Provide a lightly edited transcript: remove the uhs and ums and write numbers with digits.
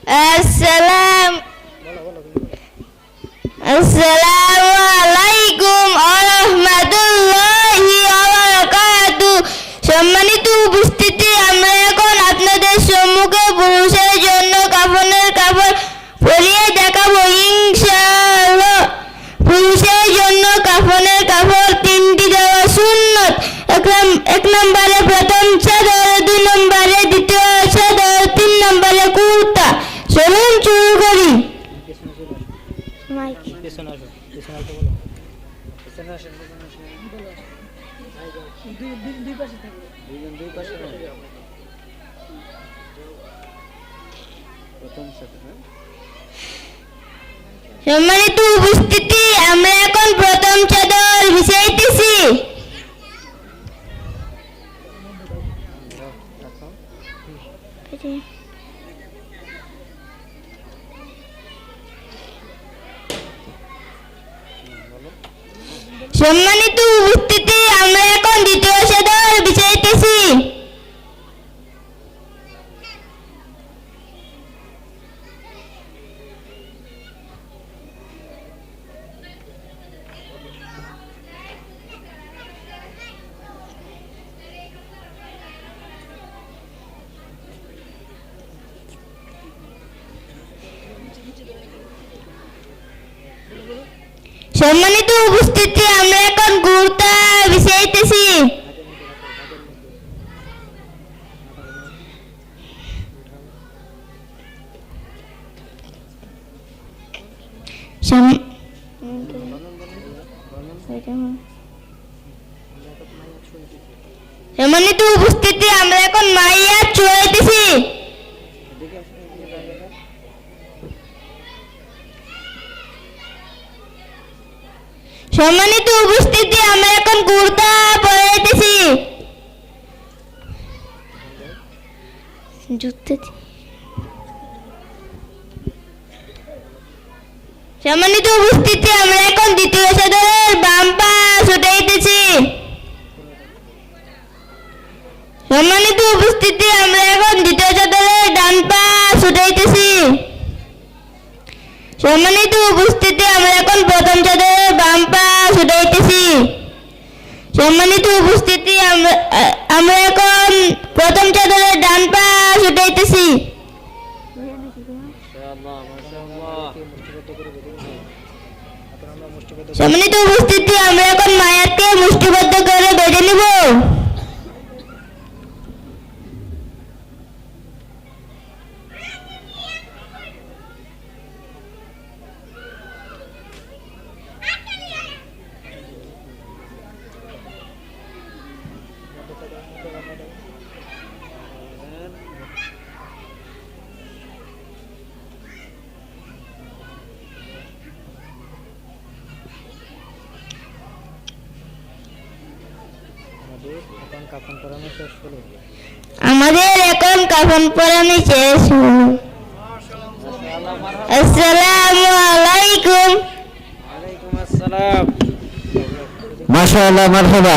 আসসালাম আসসালামু আলাইকুম ওয়া রাহমাতুল্লাহি ওয়া বারাকাতুহু। সম্মানিত উপস্থিতি, আমরা এখন আপনাদের সম্মুখে পুরুষের জন্য কাফনের কাপড় পরিয়ে দেখাবো ইনশাআল্লাহ। পুরুষের জন্য কাফনের কাপড় তিনটি দেওয়া সুন্নত। এক নম্বরে প্রথম চাদর, 2 নম্বরে দ্বিতীয় চাদর, 3 নম্বরে কুর্তা। চলুন শুরু করি। সম্মানিত উপস্থিতি, আমরা এখন প্রথম চাদর বিছাইতেছি। সম্মানিত উপস্থিতি, আমরা এখন দ্বিতীয় চাদর বিছাইতেছি। সম্মানিত উপস্থিতি, আমরা এখন কুর্তা বিছাইতেছি। সম্মানিত উপস্থিতি, আমরা এখন মাইয়া চুয়াইতেছি। সম্মানিত উপস্থিতি, আমরা এখন কুর্তা পরাইতেছি। সম্মানিত উপস্থিতি, আমরা এখন দ্বিতীয় চাদরের বাম পা ছুটাইতেছি। সম্মানিত উপস্থিতি, আমরা এখন দ্বিতীয় চাদরের ডান পা ছুটাইতেছি। সম্মানিত উপস্থিতি, আমরা এখন প্রথম চাদরের বাম পা ছুটাইতেছি। সম্মানিত উপস্থিতি, আমরা এখন প্রথম চাদরের ডান পা ছুটাইতেছি। সম্মানিত উপস্থিতি, আমরা এখন মায়াতকে মুষ্টিবদ্ধ করে বেঁধে নিব। আমাদের এখন কাফন পরানো শেষ হলো। আসসালামু আলাইকুম। মাশাআল্লাহ, মারহাবা।